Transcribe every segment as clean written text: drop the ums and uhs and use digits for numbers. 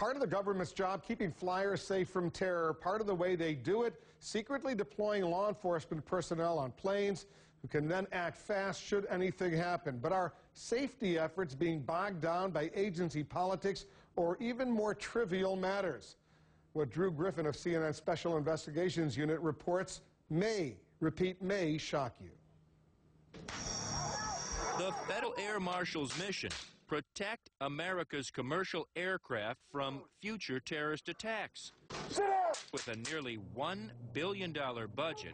Part of the government's job, keeping flyers safe from terror. Part of the way they do it, secretly deploying law enforcement personnel on planes who can then act fast should anything happen. But are safety efforts being bogged down by agency politics or even more trivial matters? What Drew Griffin of CNN Special Investigations Unit reports may, repeat, may shock you. The Federal Air Marshal's mission: protect America's commercial aircraft from future terrorist attacks. With a nearly $1 billion budget,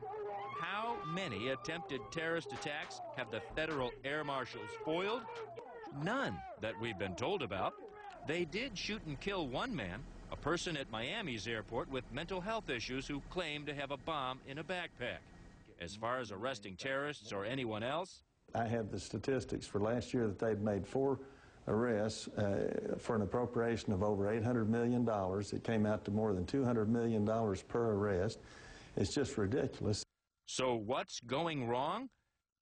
how many attempted terrorist attacks have the Federal Air Marshals foiled? None that we've been told about. They did shoot and kill one man, a person at Miami's airport with mental health issues who claimed to have a bomb in a backpack. As far as arresting terrorists or anyone else, I have the statistics for last year that they've made 4 arrests for an appropriation of over $800 million. It came out to more than $200 million per arrest. It's just ridiculous. So what's going wrong?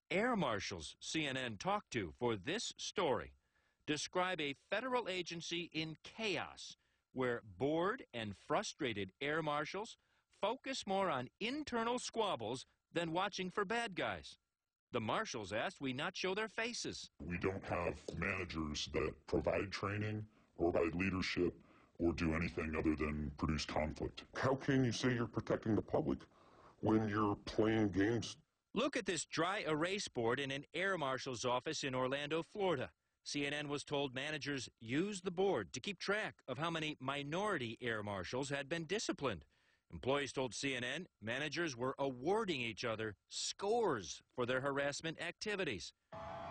Air marshals CNN talked to for this story describe a federal agency in chaos where bored and frustrated air marshals focus more on internal squabbles than watching for bad guys. The marshals asked we not show their faces. We don't have managers that provide training or provide leadership or do anything other than produce conflict. How can you say you're protecting the public when you're playing games? Look at this dry erase board in an air marshal's office in Orlando, Florida. CNN was told managers used the board to keep track of how many minority air marshals had been disciplined. Employees told CNN managers were awarding each other scores for their harassment activities.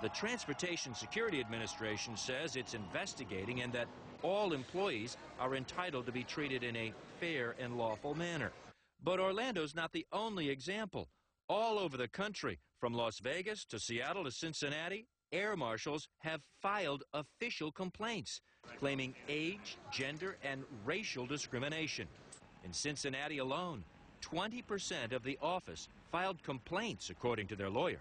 The Transportation Security Administration says it's investigating and that all employees are entitled to be treated in a fair and lawful manner. But Orlando's not the only example. All over the country, from Las Vegas to Seattle to Cincinnati, air marshals have filed official complaints claiming age, gender, and racial discrimination. In Cincinnati alone, 20% of the office filed complaints, according to their lawyer.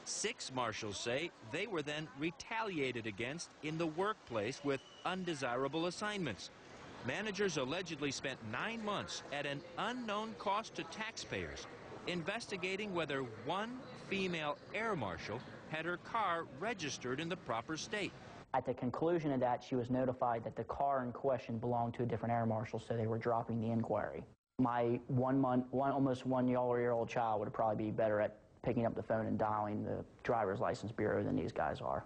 6 marshals say they were then retaliated against in the workplace with undesirable assignments. Managers allegedly spent 9 months at an unknown cost to taxpayers investigating whether one female air marshal had her car registered in the proper state. At the conclusion of that, she was notified that the car in question belonged to a different air marshal, so they were dropping the inquiry. My almost 1-year-old child would probably be better at picking up the phone and dialing the driver's license bureau than these guys are.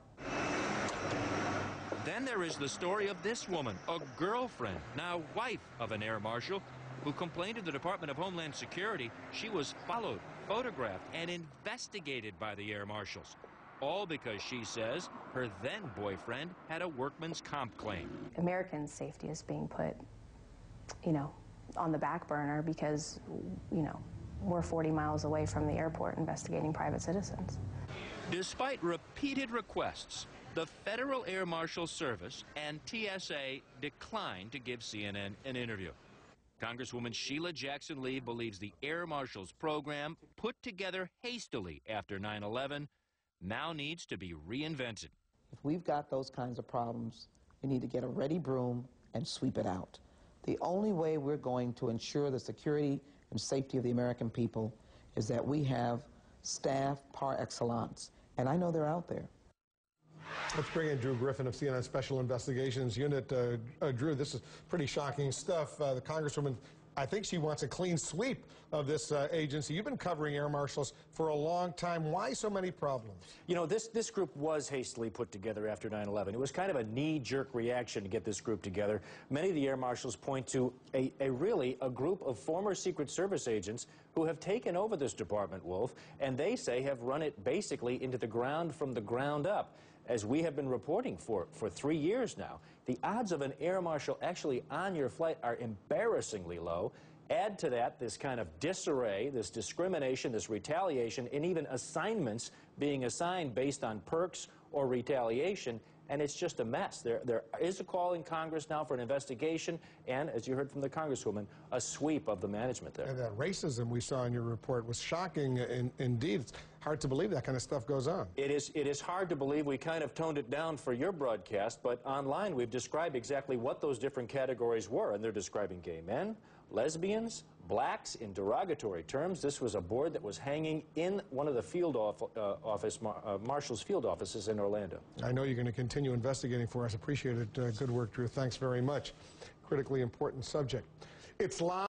Then there is the story of this woman, a girlfriend, now wife of an air marshal, who complained to the Department of Homeland Security she was followed, photographed, and investigated by the air marshals. All because she says her then-boyfriend had a workman's comp claim. American safety is being put, on the back burner because, we're 40 miles away from the airport investigating private citizens. Despite repeated requests, the Federal Air Marshal Service and TSA declined to give CNN an interview. Congresswoman Sheila Jackson Lee believes the Air Marshals program, put together hastily after 9/11, now needs to be reinvented. If we've got those kinds of problems, we need to get a ready broom and sweep it out. The only way we're going to ensure the security and safety of the American people is that we have staff par excellence. And I know they're out there. Let's bring in Drew Griffin of CNN Special Investigations Unit. Drew, this is pretty shocking stuff. The Congresswoman, I think she wants a clean sweep of this agency. You've been covering air marshals for a long time. Why so many problems? This group was hastily put together after 9/11. It was kind of a knee-jerk reaction to get this group together. Many of the air marshals point to a group of former Secret Service agents who have taken over this department, Wolf, and they say have run it basically into the ground from the ground up. As we have been reporting for 3 years now, the odds of an air marshal actually on your flight are embarrassingly low. Add to that this kind of disarray, this discrimination, this retaliation, and even assignments being assigned based on perks or retaliation, and it's just a mess. There is a call in Congress now for an investigation, and, as you heard from the Congresswoman, a sweep of the management there. And that racism we saw in your report was shocking indeed. hard to believe that kind of stuff goes on. It is hard to believe. We kind of toned it down for your broadcast, but online we've described exactly what those different categories were, and they're describing gay men, lesbians, blacks in derogatory terms. This was a board that was hanging in one of the field Marshals field offices in Orlando. I know you're going to continue investigating for us. Appreciate it. Good work, Drew. Thanks very much. Critically important subject. It's live.